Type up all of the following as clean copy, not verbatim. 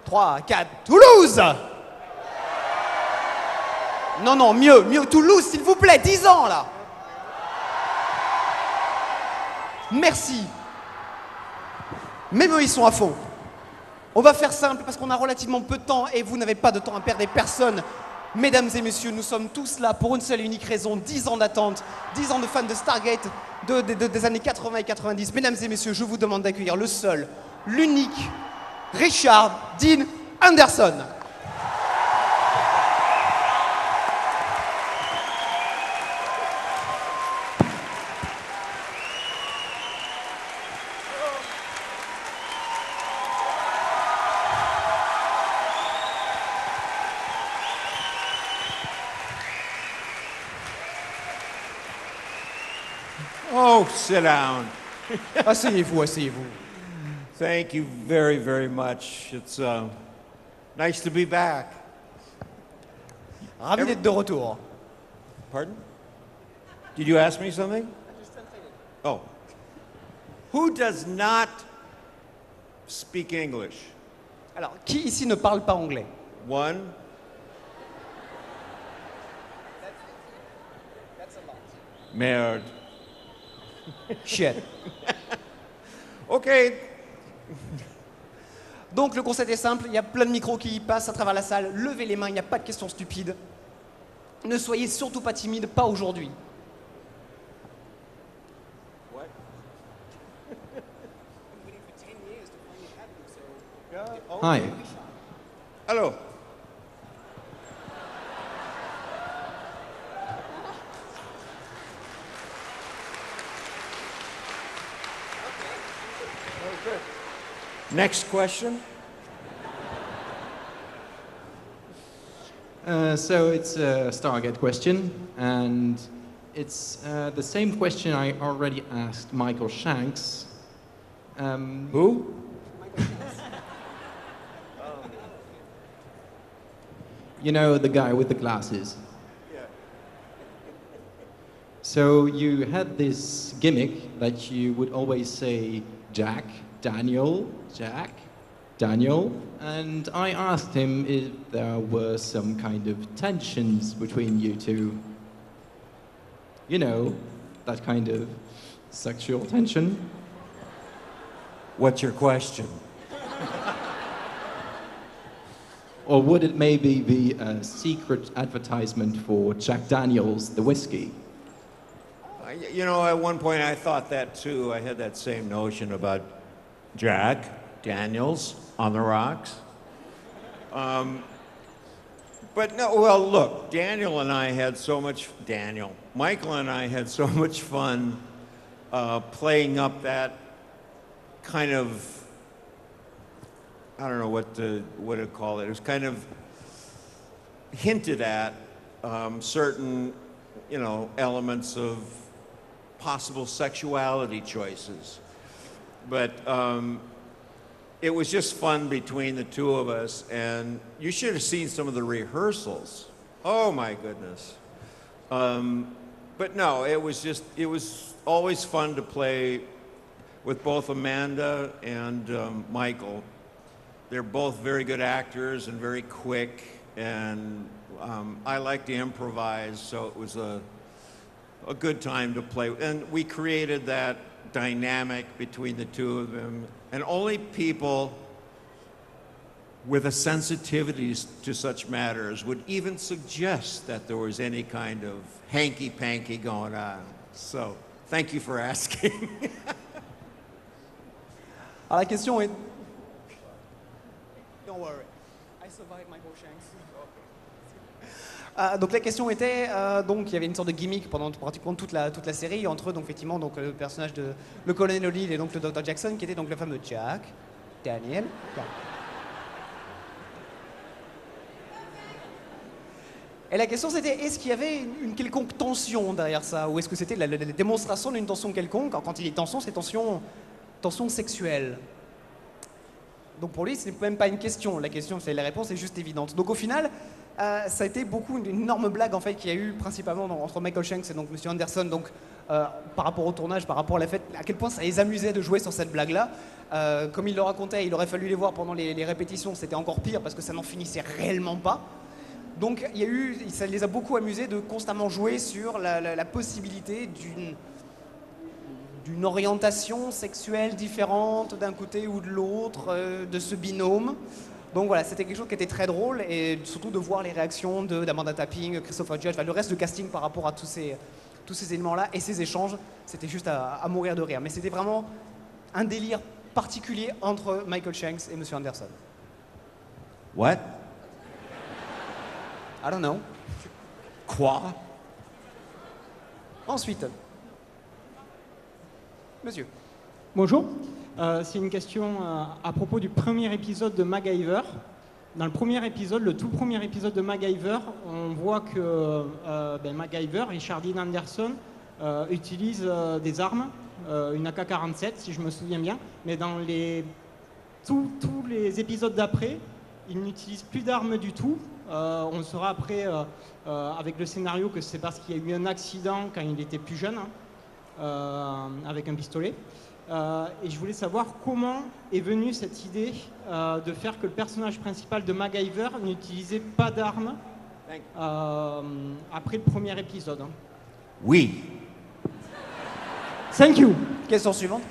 3, 4, Toulouse! Non, non, mieux, Toulouse, s'il vous plaît, 10 ans, là! Merci. Même eux, ils sont à fond. On va faire simple parce qu'on a relativement peu de temps et vous n'avez pas de temps à perdre et personne. Mesdames et messieurs, nous sommes tous là pour une seule et unique raison, 10 ans d'attente, 10 ans de fans de Stargate des années 80 et 90. Mesdames et messieurs, je vous demande d'accueillir le seul, l'unique, Richard Dean Anderson. Oh, sit down. Asseyez-vous, asseyez-vous. Thank you very, very much. It's nice to be back. Ravi d'être de retour. Pardon? Did you ask me something? Oh. Who does not speak English? Alors, qui ici ne parle pas anglais? One. Merde. Shit. OK. Donc le concept est simple, il y a plein de micros qui passent à travers la salle. Levez les mains, il n'y a pas de questions stupides. Ne soyez surtout pas timide, pas aujourd'hui. Hi. Hello. Next question. So it's a Stargate question, and it's the same question I already asked Michael Shanks. Who? You know, the guy with the glasses. Yeah. So you had this gimmick that you would always say, Jack, Daniel, and I asked him if there were some kind of tensions between you two. You know, that kind of sexual tension. What's your question? Or would it maybe be a secret advertisement for Jack Daniels, the whiskey? You know, at one point I thought that too. I had that same notion about Jack Daniels on the rocks. But no, well, look, Michael and I had so much fun playing up that kind of, I don't know what to call it. It was kind of hinted at certain, you know, elements of possible sexuality choices. But it was just fun between the two of us, and you should have seen some of the rehearsals. Oh my goodness. But no, it was always fun to play with both Amanda and Michael. They're both very good actors and very quick, and I like to improvise, so it was a good time to play. And we created that dynamic between the two of them, and only people with a sensitivity to such matters would even suggest that there was any kind of hanky-panky going on. So, thank you for asking. Alors la question est... Don't worry, I survived Michael Shanks. Donc la question était, donc il y avait une sorte de gimmick pendant pratiquement toute la série entre donc effectivement donc le personnage de le colonel O'Neill et donc le Dr Jackson qui était donc le fameux Jack, Daniel. Et la question c'était, est-ce qu'il y avait une quelconque tension derrière ça, ou est-ce que c'était la démonstration d'une tension quelconque? Quand il est tension, c'est tension sexuelle. Donc pour lui, c'est même pas une question. La réponse est juste évidente. Donc au final, Ça a été beaucoup une énorme blague en fait qu'il y a eu principalement entre Michael Shanks et donc Monsieur Anderson, donc par rapport au tournage, par rapport à la fête, à quel point ça les amusait de jouer sur cette blague-là. Comme il le racontait, il aurait fallu les voir pendant les répétitions, c'était encore pire parce que ça n'en finissait réellement pas. Donc ça les a beaucoup amusés de constamment jouer sur la possibilité d'une orientation sexuelle différente d'un côté ou de l'autre de ce binôme. Donc voilà, c'était quelque chose qui était très drôle et surtout de voir les réactions d'Amanda Tapping, Christopher Judge, le reste du casting par rapport à tous ces éléments-là et ces échanges, c'était juste à mourir de rire. Mais c'était vraiment un délire particulier entre Michael Shanks et Monsieur Anderson. What? I don't know. Quoi? Ensuite, monsieur. Bonjour. C'est une question à propos du premier épisode de MacGyver. Dans le premier épisode, le tout premier épisode de MacGyver, on voit que MacGyver, Richard Dean Anderson, utilise des armes, une AK-47 si je me souviens bien, mais dans tous les épisodes d'après, il n'utilise plus d'armes du tout. On saura après, avec le scénario, que c'est parce qu'il y a eu un accident quand il était plus jeune, avec un pistolet. Et je voulais savoir comment est venue cette idée de faire que le personnage principal de MacGyver n'utilisait pas d'armes après le premier épisode. Oui. Thank you. Question suivante.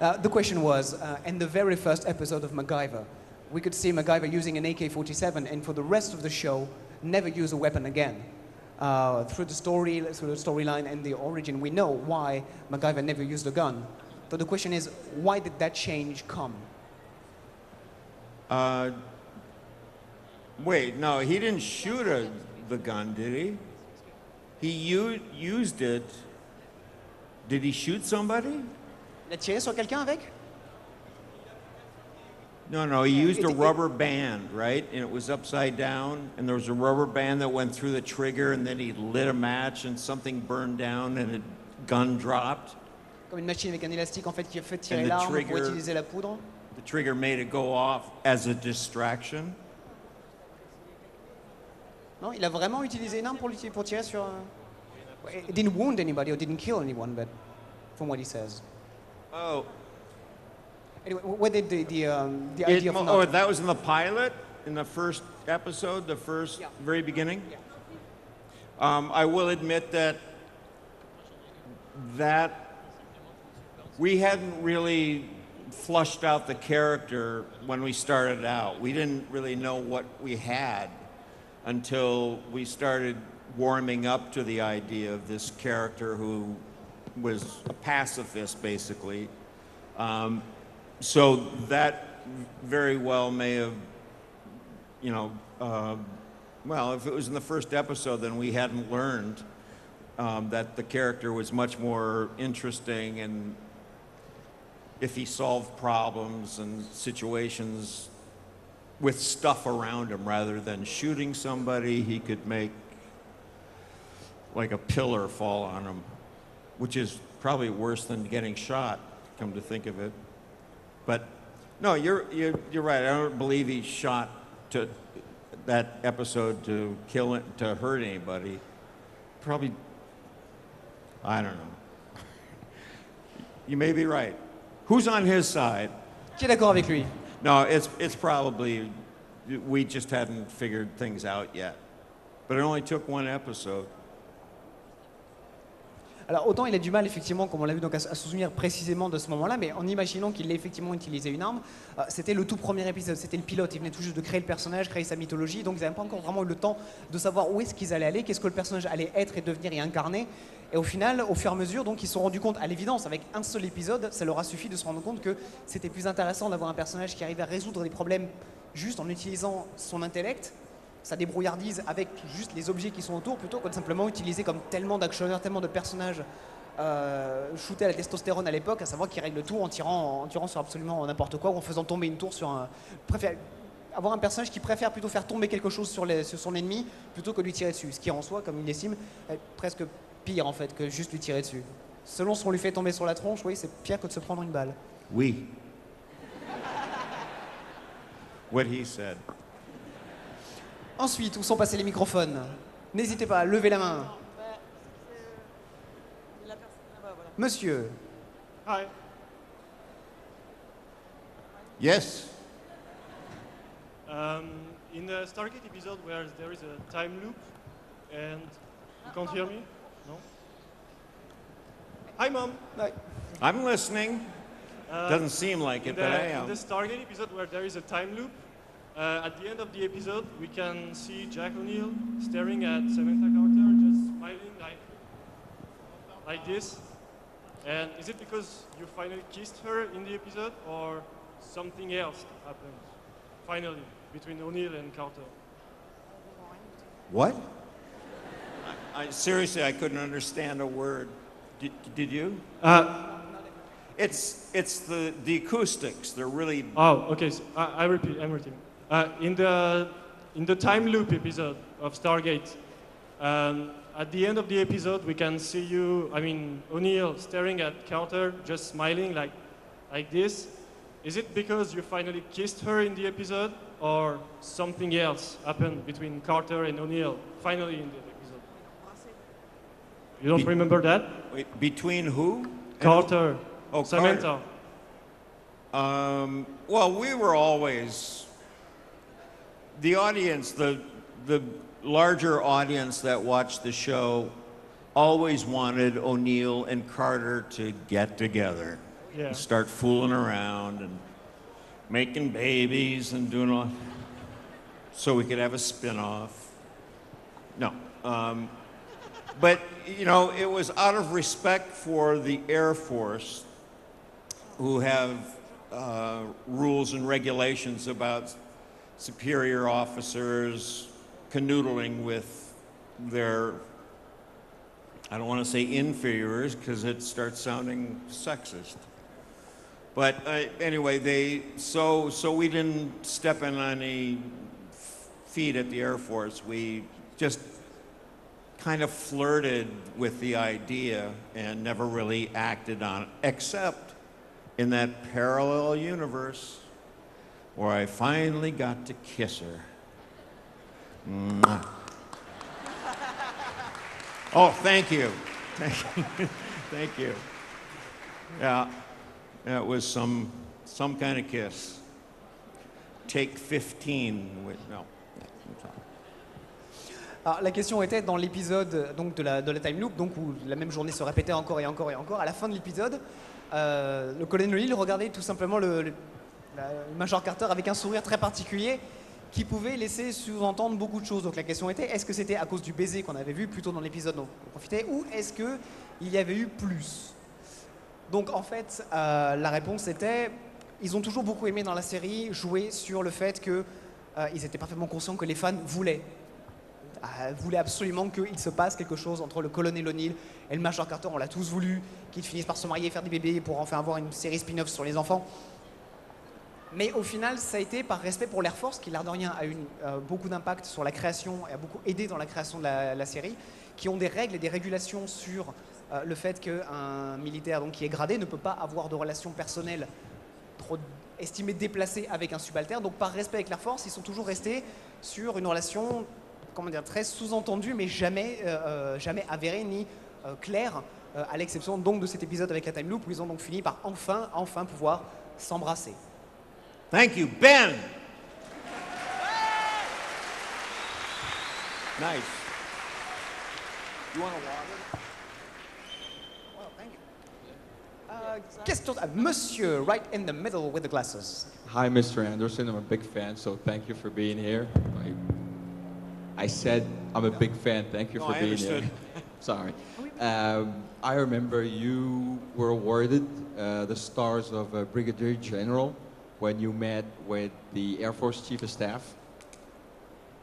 The question was, in the very first episode of MacGyver, we could see MacGyver using an AK-47 and for the rest of the show, never use a weapon again. Through the storyline and the origin, we know why MacGyver never used a gun. So the question is, why did that change come? Wait, no, he didn't shoot the gun, did he? He used it. Did he shoot somebody? Il a tiré sur quelqu'un avec? No, he used a rubber band, right? And it was upside down, and there was a rubber band that went through the trigger, and then he lit a match, and something burned down, and a gun dropped. Comme une machine avec un élastique en fait qui a fait tirer And the l'arme pour trigger- utiliser la poudre. The trigger made it go off as a distraction. Non, il a vraiment utilisé une arme pour tirer sur. It didn't wound anybody or didn't kill anyone, but from what he says. Oh, Anyway, what did the idea of not? that was in the pilot, in the first episode, the first Yeah. very beginning? I will admit that we hadn't really flushed out the character when we started out. We didn't really know what we had until we started warming up to the idea of this character who was a pacifist, basically. So that very well may have, well, if it was in the first episode, then we hadn't learned that the character was much more interesting, and if he solved problems and situations with stuff around him rather than shooting somebody, he could make like a pillar fall on him, which is probably worse than getting shot, come to think of it. But no, you're right. I don't believe he shot to that episode to kill it, to hurt anybody. Probably, I don't know. You may be right. Who's on his side? Qui est d'accord avec lui? No, it's probably we just hadn't figured things out yet. But it only took one episode. Alors autant il a du mal effectivement, comme on l'a vu, donc, à se souvenir précisément de ce moment-là, mais en imaginant qu'il ait effectivement utilisé une arme, c'était le tout premier épisode, c'était le pilote, il venait tout juste de créer le personnage, créer sa mythologie, donc ils n'avaient pas encore vraiment eu le temps de savoir où est-ce qu'ils allaient aller, qu'est-ce que le personnage allait être et devenir et incarner. Et au final, au fur et à mesure, donc ils se sont rendus compte, à l'évidence, avec un seul épisode, ça leur a suffi de se rendre compte que c'était plus intéressant d'avoir un personnage qui arrivait à résoudre des problèmes juste en utilisant son intellect, sa débrouillardise avec juste les objets qui sont autour, plutôt que de simplement utiliser comme tellement d'actionneurs, tellement de personnages shootés à la testostérone à l'époque, à savoir qu'ils règlent tout en tirant sur absolument n'importe quoi ou en faisant tomber une tour sur un... Avoir un personnage qui préfère plutôt faire tomber quelque chose sur son ennemi plutôt que lui tirer dessus, ce qui en soi, comme il l'estime, est presque pire en fait que juste lui tirer dessus. Selon ce qu'on lui fait tomber sur la tronche, oui, c'est pire que de se prendre une balle. Oui. What he said. Ensuite, où sont passés les microphones? N'hésitez pas à lever la main. Monsieur. Hi. Yes. In the Stargate episode where there is a time loop and you can't hear me? No? Hi, Mom. Ouais. I'm listening. Doesn't seem like it, but I In am. the Stargate episode where there is a time loop, at the end of the episode, we can see Jack O'Neill staring at Samantha Carter, just smiling like this. And is it because you finally kissed her in the episode, or something else happened finally between O'Neill and Carter? What? Seriously, I couldn't understand a word. Did you? It's the acoustics. They're really. Oh, okay. So I'm repeating. In the time loop episode of Stargate, at the end of the episode, we can see O'Neill staring at Carter, just smiling like this. Is it because you finally kissed her in the episode, or something else happened between Carter and O'Neill finally in the episode? You don't remember that? Wait, between who? Carter. Oh, Samantha. Well, we were always the audience, the larger audience that watched the show always wanted O'Neill and Carter to get together, Yeah. and start fooling around and making babies and doing all, so we could have a spin-off. No. But, you know, it was out of respect for the Air Force, who have rules and regulations about superior officers canoodling with their, I don't want to say inferiors because it starts sounding sexist. But anyway, so we didn't step in on any feet at the Air Force. We just kind of flirted with the idea and never really acted on it, except in that parallel universe where I finally got to kiss her. Mwah. Oh, thank you. Thank you. Yeah, it was some kind of kiss. Take 15 with, no. Alors, la question était dans l'épisode donc de la time loop, donc où la même journée se répétait encore et encore et encore. À la fin de l'épisode, le colonel O'Neill regardait tout simplement le Major Carter avec un sourire très particulier qui pouvait laisser sous-entendre beaucoup de choses. Donc la question était, est-ce que c'était à cause du baiser qu'on avait vu plutôt dans l'épisode dont on profitait, ou est-ce qu'il y avait eu plus? Donc en fait, la réponse était, ils ont toujours beaucoup aimé dans la série jouer sur le fait qu'ils étaient parfaitement conscients que les fans voulaient absolument qu'il se passe quelque chose entre le colonel O'Neill et le Major Carter. On l'a tous voulu, qu'ils finissent par se marier, faire des bébés pour enfin avoir une série spin-off sur les enfants. Mais au final, ça a été par respect pour l'Air Force, qui l'air de rien a eu beaucoup d'impact sur la création et a beaucoup aidé dans la création de la série, qui ont des règles et des régulations sur le fait qu'un militaire donc, qui est gradé ne peut pas avoir de relations personnelles trop estimées déplacées avec un subalterne. Donc par respect avec l'Air Force, ils sont toujours restés sur une relation, comment dire, très sous-entendue, mais jamais avérée ni claire, à l'exception donc de cet épisode avec la time loop où ils ont donc fini par enfin pouvoir s'embrasser. Thank you, Ben. Nice. You want a water? Well, thank you. Question, Monsieur, right in the middle with the glasses. Hi, Mr. Anderson. I'm a big fan, so thank you for being here. I said I'm a big fan. Thank you No, for I being understood. here. Sorry. I remember you were awarded the stars of Brigadier General when you met with the Air Force Chief of Staff.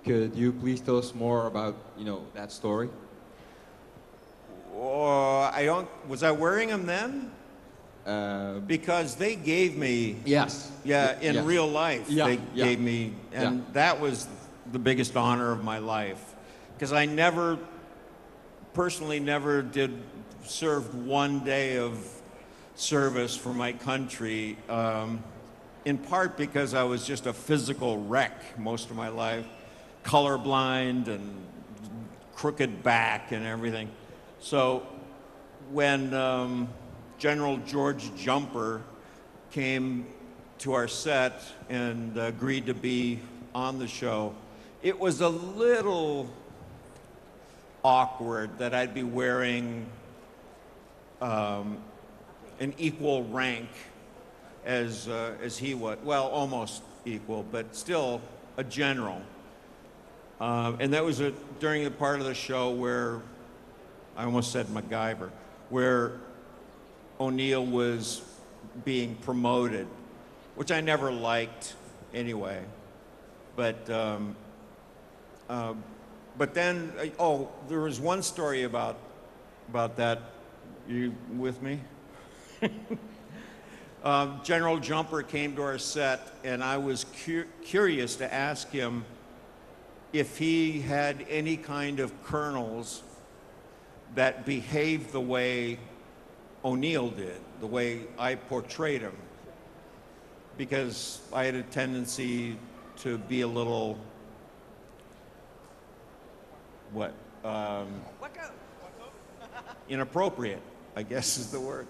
Could you please tell us more about, that story? Was I wearing them then? Because they gave me, Yes. yeah, in Yeah. real life, Yeah, they yeah. gave me, and that was the biggest honor of my life. Because I personally never did serve one day of service for my country, in part because I was just a physical wreck most of my life. colorblind and crooked back and everything. So when General George Jumper came to our set and agreed to be on the show, it was a little awkward that I'd be wearing an equal rank as he was. Well, almost equal, but still a general. And that was during the part of the show where, I almost said MacGyver, where O'Neill was being promoted, which I never liked anyway. But then, there was one story about that. You with me? General Jumper came to our set, and I was curious to ask him if he had any kind of colonels that behaved the way O'Neill did, the way I portrayed him, because I had a tendency to be a little, inappropriate, I guess is the word.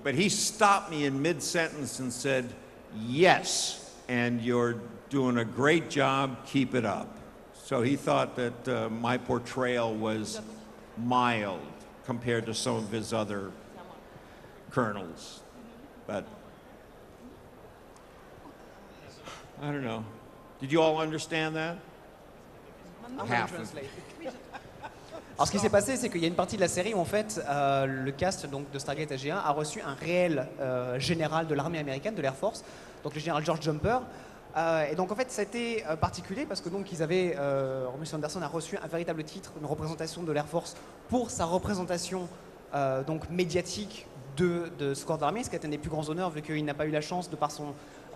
But he stopped me in mid-sentence and said, "Yes, and you're doing a great job, keep it up." So he thought that my portrayal was mild compared to some of his other colonels. But I don't know. Did you all understand that? Half of it. Alors ce qui s'est passé, c'est qu'il y a une partie de la série où en fait le cast donc, de Stargate SG1 a reçu un réel général de l'armée américaine, de l'Air Force, donc le général George Jumper. Et donc en fait ça a été particulier parce que donc ils avaient, Robert Anderson a reçu un véritable titre, une représentation de l'Air Force pour sa représentation donc médiatique de ce corps d'armée, ce qui est un des plus grands honneurs vu qu'il n'a pas eu la chance de par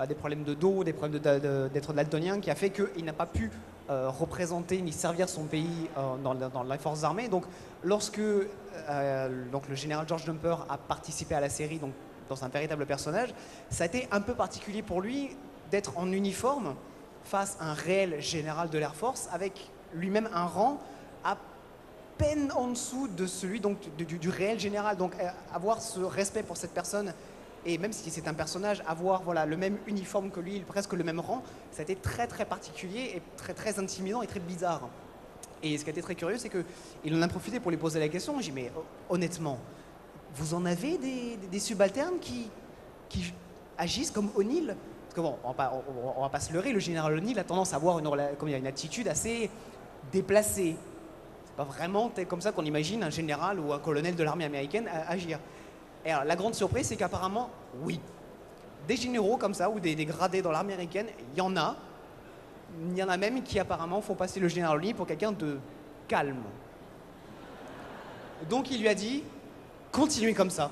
des problèmes de dos, des problèmes d'être daltonien, qui a fait qu'il n'a pas pu représenter ni servir son pays dans les forces armées. Donc lorsque donc le général George Jumper a participé à la série donc, dans un véritable personnage, ça a été un peu particulier pour lui d'être en uniforme face à un réel général de l'Air Force avec lui-même un rang à peine en dessous de celui donc, du réel général. Donc avoir ce respect pour cette personne et même si c'est un personnage, avoir voilà, le même uniforme que lui, presque le même rang, ça a été très très particulier et très très intimidant et très bizarre. Et ce qui a été très curieux, c'est qu'il en a profité pour lui poser la question. J'ai dit, mais honnêtement, vous en avez des subalternes qui agissent comme O'Neill? Parce que bon, on va pas se leurrer, le général O'Neill a tendance à avoir une attitude assez déplacée. C'est pas vraiment comme ça qu'on imagine un général ou un colonel de l'armée américaine agir. Et alors, la grande surprise, c'est qu'apparemment, oui, des généraux comme ça, ou des gradés dans l'armée américaine, il y en a. Il y en a même qui apparemment font passer le général O'Neill pour quelqu'un de calme. Donc il lui a dit, continuez comme ça,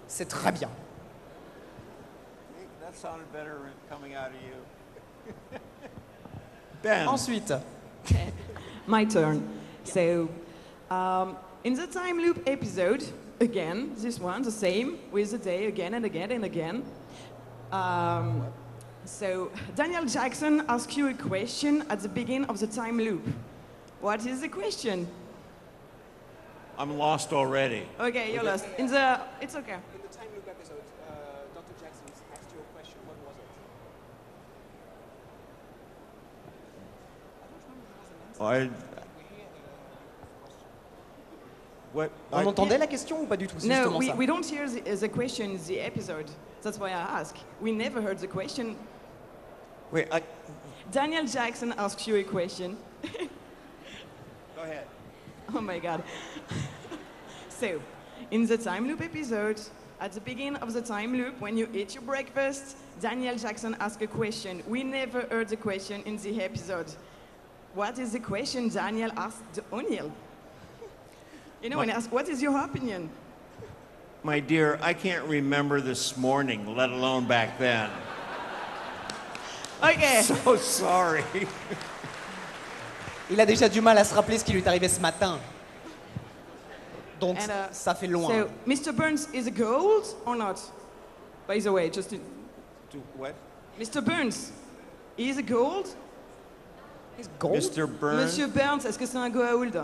c'est très bien. That sounded better coming out of you. Ben. Ensuite. My turn. So, in the time loop episode, again, this one, the same, with the day again and again and again. So, Daniel Jackson asks you a question at the beginning of the time loop. What is the question? I'm lost already. Okay, you're lost. It's okay. In the time loop episode, Dr. Jackson asked you a question. What was it? On entendait la question ou pas du tout? No, we don't hear the question in the episode. That's why I ask. We never heard the question. Wait, Daniel Jackson asks you a question. Go ahead. Oh my God. So, in the time loop episode, at the beginning of the time loop, when you eat your breakfast, Daniel Jackson asks a question. We never heard the question in the episode. What is the question Daniel asked O'Neill? You know, when he asks, what is your opinion? My dear, I can't remember this morning, let alone back then. Okay. So sorry. Il a déjà du mal à se rappeler ce qui lui est arrivé ce matin. Donc ça fait loin. So, Mr. Burns is a gold or not? By the way, just to... What? Mr. Burns, is a gold? He's gold? Mr. Burns. Monsieur Burns, est-ce que c'est un Goa'uld?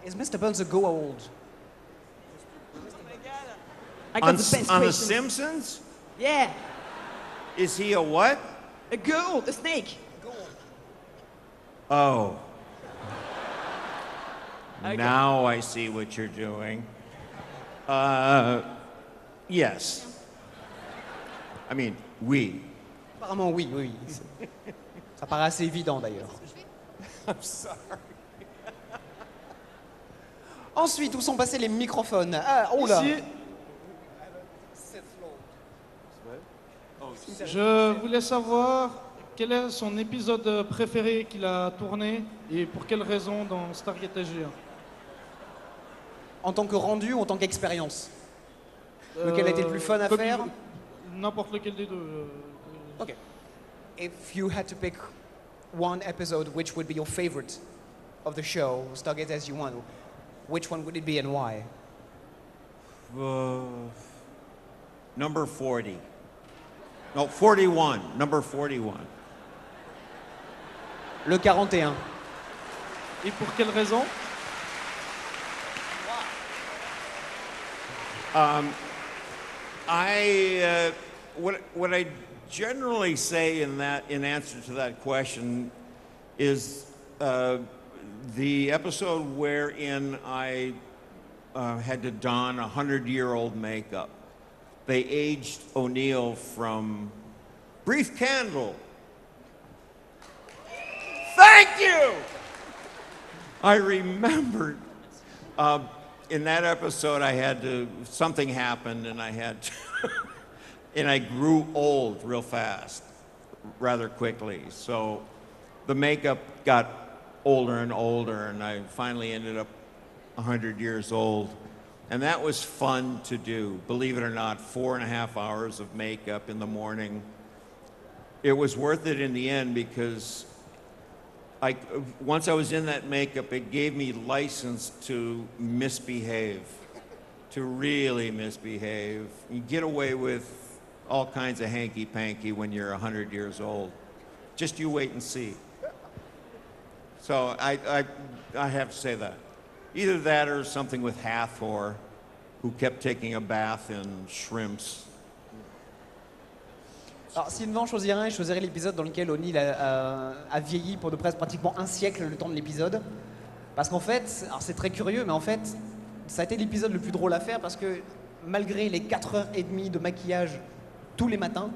Is Mr. Burns a Goa'uld? I got the best On The questions. Simpsons? Yeah, Is he a what? a Goa'uld, a snake. Oh. Okay. Now I see what you're doing. Yes. I mean, oui. Apparemment, oui, oui. Ça paraît assez évident d'ailleurs. I'm sorry. Ensuite, où sont passés les microphones? Ah, oh là. Ici, je voulais savoir quel est son épisode préféré qu'il a tourné et pour quelle raison dans Stargate SG1. En tant que rendu ou en tant qu'expérience? Lequel a été le plus fun à comme faire? N'importe lequel des deux. Okay. If you had to pick one episode, which would be your favorite of the show, Stargate SG-1, which one would it be and why? Number 40. No, 41. Number 41. Le 41. Et pour quelle raison? What I generally say in answer to that question is the episode wherein I had to don 100-year-old makeup. They aged O'Neill from Brief Candle. Thank you! I remembered in that episode something happened and I had to, and I grew old real fast, rather quickly. So the makeup got older and older and I finally ended up 100 years old. And that was fun to do, believe it or not, 4.5 hours of makeup in the morning. It was worth it in the end because once I was in that makeup, it gave me license to misbehave, to really misbehave. You get away with all kinds of hanky-panky when you're 100 years old. Just you wait and see. So I have to say that. Either that or something with Hathor, who kept taking a bath in shrimps. Alors, si devant choisirais un, je choisirais l'épisode dans lequel O'Neill a vieilli pour de près pratiquement un siècle le temps de l'épisode. Parce qu'en fait, alors c'est très curieux, mais en fait, ça a été l'épisode le plus drôle à faire parce que malgré les 4h30 de maquillage tous les matins,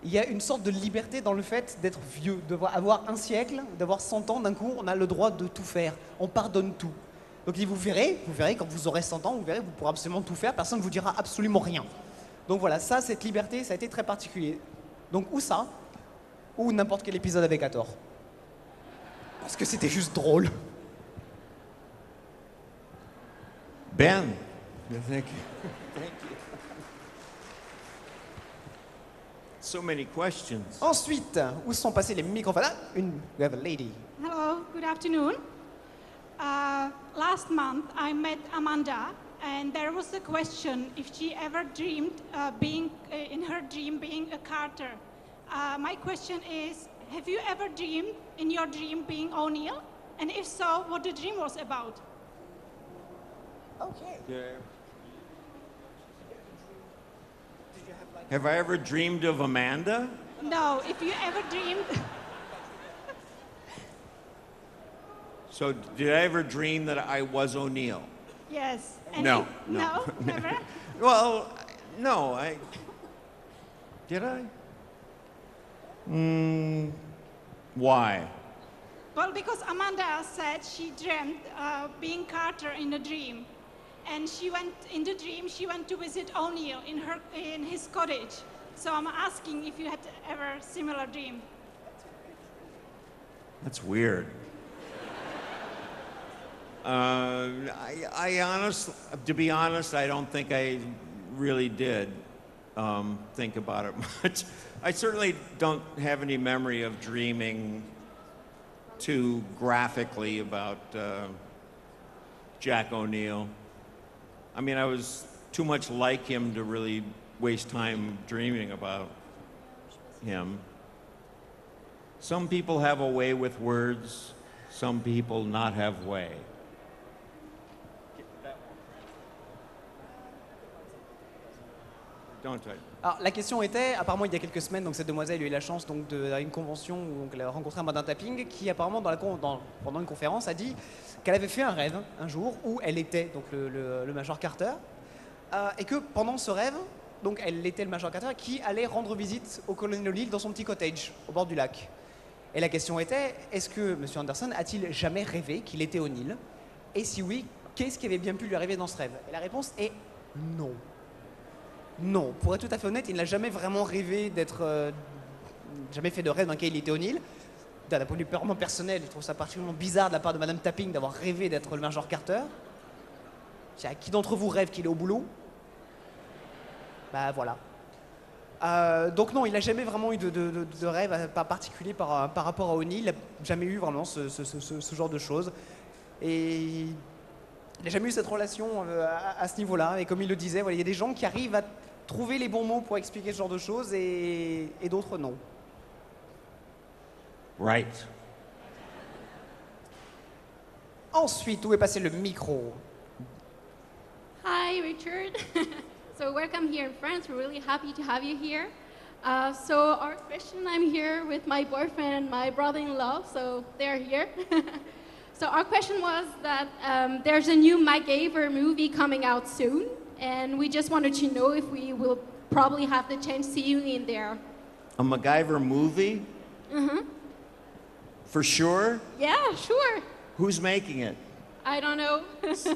il y a une sorte de liberté dans le fait d'être vieux, d'avoir un siècle, d'avoir 100 ans, d'un coup, on a le droit de tout faire, on pardonne tout. Donc vous verrez, quand vous aurez 100 ans, vous verrez, vous pourrez absolument tout faire, personne ne vous dira absolument rien. Donc voilà, ça, cette liberté, ça a été très particulier. Donc ou ça, ou n'importe quel épisode avec Hathor. Parce que c'était juste drôle. Ben, thank you. Thank you. So many questions. Ensuite, où sont passés les microphones? Ah, we have a lady. Hello, good afternoon. Last month I met Amanda and there was a question if she ever dreamed being in her dream being a Carter. My question is, have you ever dreamed in your dream being O'Neill? And if so, what the dream was about? Okay. Have I ever dreamed of Amanda? No, if you ever dreamed... So did I ever dream that I was O'Neill? Yes. And No, if- no. No, never? Well, no, did I? Why? Well, because Amanda said she dreamt being Carter in a dream. And she went in the dream, she went to visit O'Neill in his cottage. So I'm asking if you had ever similar dream. That's weird. To be honest, I don't think I really did think about it much. I certainly don't have any memory of dreaming too graphically about Jack O'Neill. I mean, I was too much like him to really waste time dreaming about him. Some people have a way with words, some people not have way. Don't touch. Alors, la question était, apparemment il y a quelques semaines, donc cette demoiselle a eu la chance donc, à une convention où donc, elle a rencontré un madame tapping qui apparemment pendant une conférence a dit qu'elle avait fait un rêve un jour où elle était donc, le Major Carter et que pendant ce rêve, donc, elle était le Major Carter qui allait rendre visite au colonel O'Neill dans son petit cottage au bord du lac. Et la question était, est-ce que M. Anderson a-t-il jamais rêvé qu'il était O'Neill? Et si oui, qu'est-ce qui avait bien pu lui arriver dans ce rêve? Et la réponse est non. Non, pour être tout à fait honnête, il n'a jamais vraiment rêvé d'être... jamais fait de rêve dans lequel il était O'Neill. D'un point de vue purement personnel, je trouve ça particulièrement bizarre de la part de Madame Tapping d'avoir rêvé d'être le Major Carter. Qui d'entre vous rêve qu'il est au boulot? Bah voilà. Donc non, il n'a jamais vraiment eu de rêve pas particulier par rapport à O'Neill. Il n'a jamais eu vraiment ce genre de choses. Et il n'a jamais eu cette relation à ce niveau-là. Et comme il le disait, voilà, il y a des gens qui arrivent à trouver les bons mots pour expliquer ce genre de choses et d'autres non. Right. Ensuite, où est passé le micro? Hi, Richard. So welcome here in France. We're really happy to have you here. So our question, I'm here with my boyfriend and my brother-in-law, so they're here. So our question was that there's a new MacGyver movie coming out soon, and we just wanted to know if we will probably have the chance to see you in there. A MacGyver movie? Mm-hmm. For sure? Yeah, sure. Who's making it? I don't know.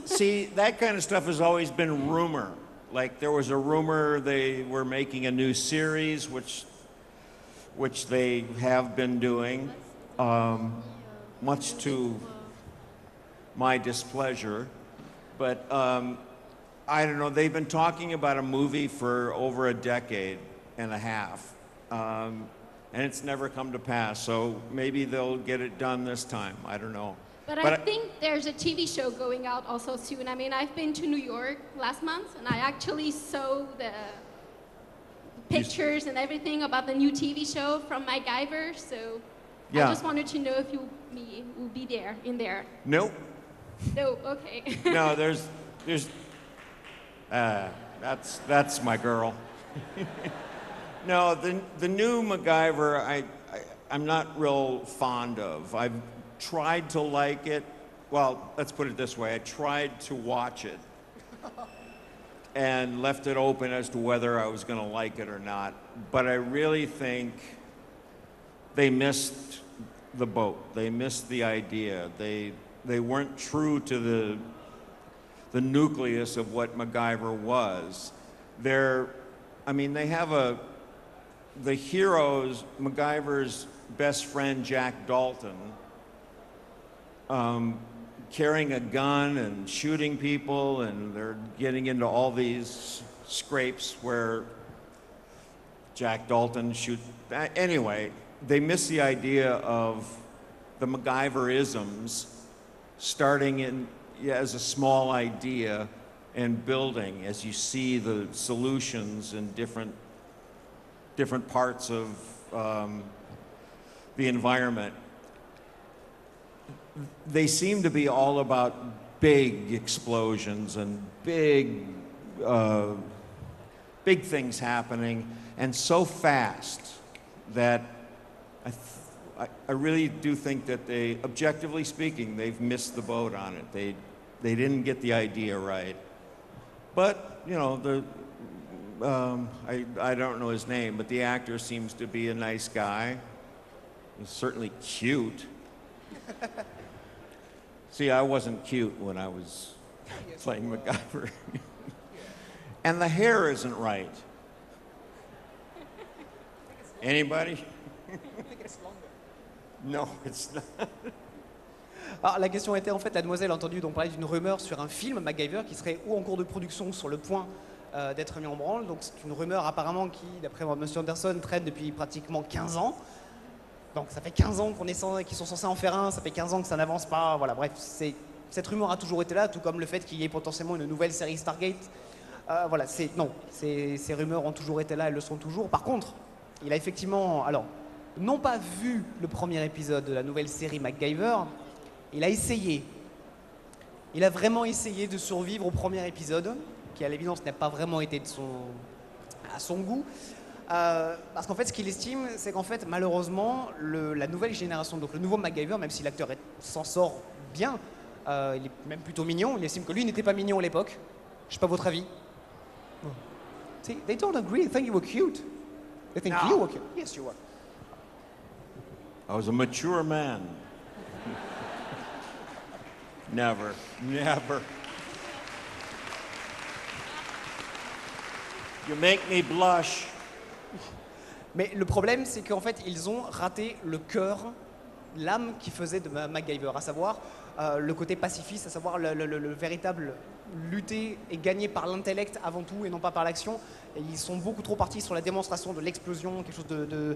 See, that kind of stuff has always been rumor. Like there was a rumor they were making a new series, which they have been doing, much to my displeasure. But I don't know, they've been talking about a movie for over a decade and a half. And it's never come to pass, so maybe they'll get it done this time. I don't know. But I think there's a TV show going out also soon. I mean, I've been to New York last month, and I actually saw the pictures and everything about the new TV show from MacGyver, so yeah. I just wanted to know if you will be there, in there. Nope. No, okay. No, that's my girl. No, the new MacGyver, I'm not real fond of. I've tried to like it. Well, let's put it this way. I tried to watch it and left it open as to whether I was going to like it or not. But I really think they missed the boat. They missed the idea. They weren't true to the nucleus of what MacGyver was. They have the heroes, MacGyver's best friend, Jack Dalton, carrying a gun and shooting people, and they're getting into all these scrapes where Jack Dalton shoots. Anyway, they miss the idea of the MacGyver-isms starting as a small idea and building as you see the solutions in different parts of the environment. They seem to be all about big explosions and big things happening, and so fast that I really do think that they, objectively speaking, they've missed the boat on it. They didn't get the idea right. But, you know, I don't know his name, but the actor seems to be a nice guy. He's certainly cute. See, I wasn't cute when I was playing MacGyver. And the hair isn't right. Anybody? No, it's not. Alors, la question était en fait, la demoiselle a entendu donc parler d'une rumeur sur un film MacGyver qui serait ou en cours de production ou sur le point d'être mis en branle. Donc c'est une rumeur apparemment qui, d'après M. Anderson, traîne depuis pratiquement 15 ans. Donc ça fait 15 ans qu'ils sont censés en faire un, ça fait 15 ans que ça n'avance pas. Voilà, bref, cette rumeur a toujours été là, tout comme le fait qu'il y ait potentiellement une nouvelle série Stargate. Voilà, ces rumeurs ont toujours été là, elles le sont toujours. Par contre, il a effectivement... Alors, n'ont pas vu le premier épisode de la nouvelle série MacGyver, il a essayé. Il a vraiment essayé de survivre au premier épisode, qui à l'évidence n'a pas vraiment été à son goût. Parce qu'en fait, ce qu'il estime, c'est qu'en fait, malheureusement, la nouvelle génération, donc le nouveau MacGyver, même si l'acteur s'en sort bien, il est même plutôt mignon, il estime que lui n'était pas mignon à l'époque. Je sais pas votre avis. See, they don't agree, they think you were cute. They think No. you were cute. Yes, you were. I was a mature man. Never, never. You make me blush. Mais le problème, c'est qu'en fait, ils ont raté le cœur, l'âme qui faisait de MacGyver, à savoir le côté pacifiste, à savoir le véritable lutter et gagner par l'intellect avant tout et non pas par l'action. Et ils sont beaucoup trop partis sur la démonstration de l'explosion, quelque chose de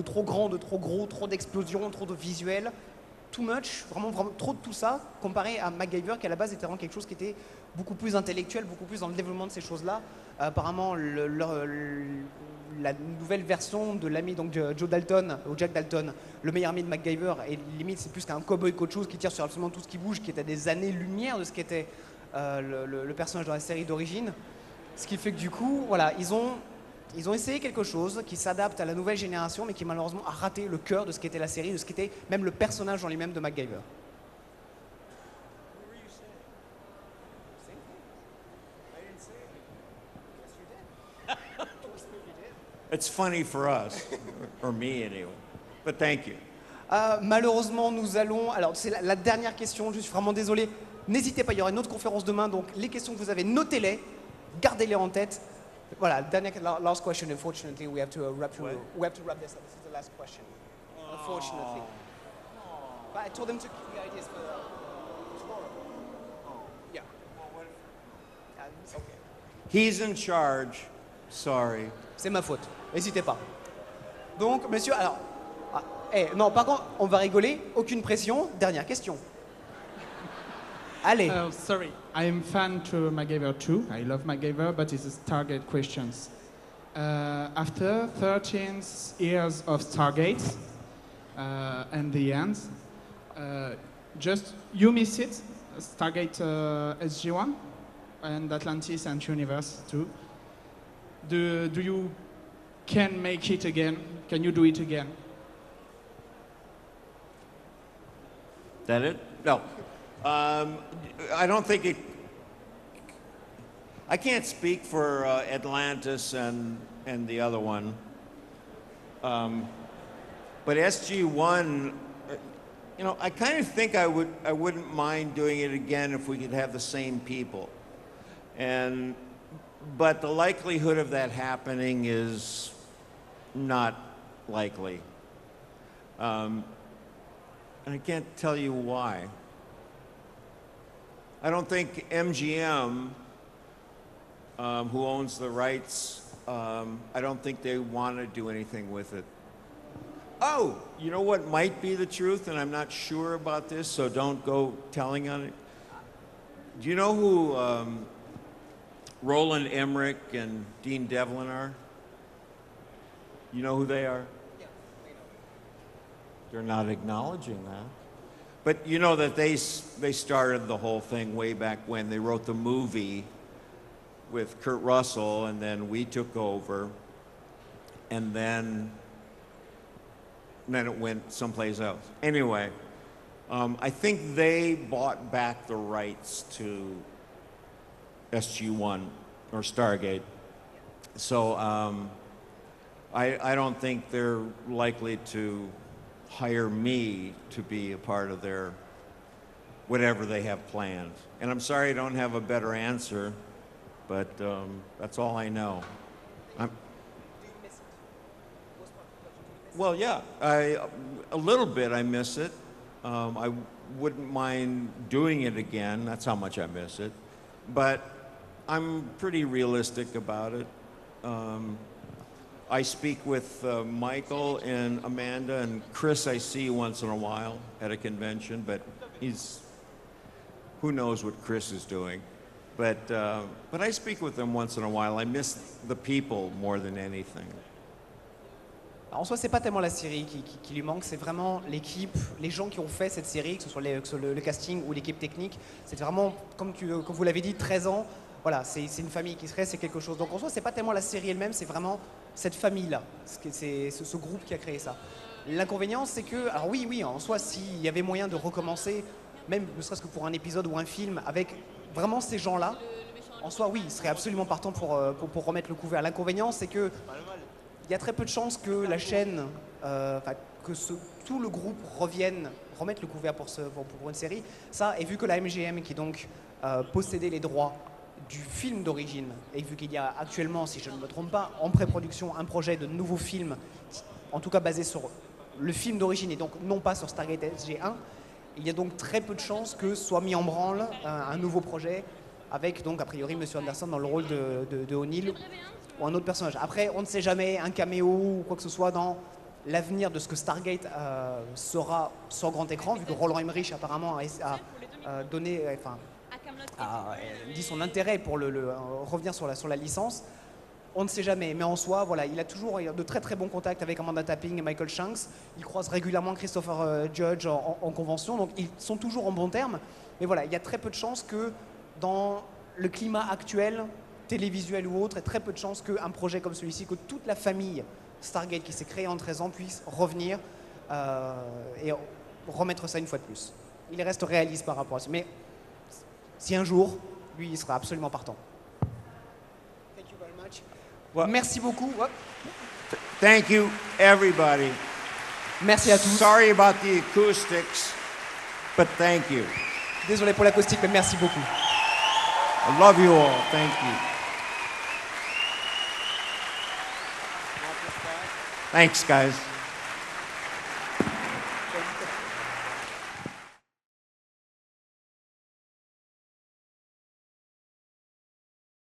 trop grand, de trop gros, trop d'explosions, trop de visuels. Too much, vraiment, vraiment trop de tout ça, comparé à MacGyver qui à la base était vraiment quelque chose qui était beaucoup plus intellectuel, beaucoup plus dans le développement de ces choses-là. Apparemment, la nouvelle version de l'ami donc Joe Dalton, ou Jack Dalton, le meilleur ami de MacGyver, et limite c'est plus qu'un cowboy qu'autre chose qui tire sur absolument tout ce qui bouge, qui est à des années-lumière de ce qu'était le personnage dans la série d'origine. Ce qui fait que du coup, voilà, ils ont essayé quelque chose qui s'adapte à la nouvelle génération, mais qui malheureusement a raté le cœur de ce qu'était la série, de ce qu'était même le personnage en lui-même de MacGyver. It's funny for us, or me anyway. But thank you. Malheureusement, nous allons... Alors, c'est la dernière question, je suis vraiment désolé. N'hésitez pas, il y aura une autre conférence demain, donc les questions que vous avez, notez-les, gardez-les en tête. Voilà, last question, unfortunately, we have to wrap this up. This is the last question, unfortunately. But I told them to keep the ideas for tomorrow. Yeah. Okay. He's in charge. Sorry. C'est ma faute, n'hésitez pas. Donc, monsieur, alors... non, par contre, on va rigoler, aucune pression. Dernière question. Allez. Sorry, I am fan to MacGyver too. I love MacGyver, but it's Stargate questions. After 13 years of Stargate and the end, just you miss it, Stargate SG-1 and Atlantis and Universe too. Do you can make it again? Can you do it again? That it? No. I don't think it... I can't speak for Atlantis and the other one. But SG-1, you know, I kind of think I wouldn't mind doing it again if we could have the same people. But the likelihood of that happening is not likely. And I can't tell you why. I don't think MGM, who owns the rights, I don't think they want to do anything with it. Oh, you know what might be the truth, and I'm not sure about this, so don't go telling on it. Do you know who Roland Emmerich and Dean Devlin are? You know who they are? Yeah, I know. They're not acknowledging that. But you know that they started the whole thing way back when. They wrote the movie with Kurt Russell, and then we took over, and then it went someplace else. Anyway, I think they bought back the rights to SG-1 or Stargate. So I don't think they're likely to hire me to be a part of their whatever they have planned. And I'm sorry I don't have a better answer, but that's all I know. Well, yeah, a little bit I miss it. I wouldn't mind doing it again. That's how much I miss it. But I'm pretty realistic about it. I speak with Michael and Amanda, and Chris I see once in a while at a convention, but who knows what Chris is doing. But I speak with them once in a while. I miss the people more than anything. Alors, en soi, c'est pas tellement la série qui lui manque, c'est vraiment l'équipe, les gens qui ont fait cette série, que ce soit le casting ou l'équipe technique. C'est vraiment, comme vous l'avez dit, 13 ans. Voilà, c'est une famille qui se crée, c'est quelque chose. Donc en soi, c'est pas tellement la série elle-même, c'est vraiment cette famille-là. C'est ce groupe qui a créé ça. L'inconvénient, c'est que, alors oui, en soi, s'il y avait moyen de recommencer, même ne serait-ce que pour un épisode ou un film, avec vraiment ces gens-là, en soi, oui, il serait absolument partant pour remettre le couvert. L'inconvénient, c'est que il y a très peu de chances que la chaîne, tout le groupe remette le couvert pour une série. Ça, et vu que la MGM, qui donc possédait les droits du film d'origine, et vu qu'il y a actuellement, si je ne me trompe pas, en pré-production un projet de nouveau film, en tout cas basé sur le film d'origine et donc non pas sur Stargate SG1, il y a donc très peu de chances que soit mis en branle un nouveau projet avec donc a priori M. Anderson dans le rôle de O'Neill ou un autre personnage. Après, on ne sait jamais, un caméo ou quoi que ce soit dans l'avenir de ce que Stargate sera sur grand écran, vu que Roland Emmerich apparemment a donné, dit son intérêt pour revenir sur la licence. On ne sait jamais, mais en soi, voilà, il a toujours de très très bons contacts avec Amanda Tapping et Michael Shanks. Il croise régulièrement Christopher Judge en convention, donc ils sont toujours en bons termes. Mais voilà, il y a très peu de chances que dans le climat actuel, télévisuel ou autre, il y a très peu de chances qu'un projet comme celui-ci, que toute la famille Stargate qui s'est créée en 13 ans puisse revenir et remettre ça une fois de plus. Il reste réaliste par rapport à ça. Mais si un jour, lui, il sera absolument partant. Thank you very much. Well, merci beaucoup. Thank you, everybody. Merci à tous. Sorry about the acoustics, but thank you. Désolé pour l'acoustique, mais merci beaucoup. I love you all. Thank you. Thanks, guys.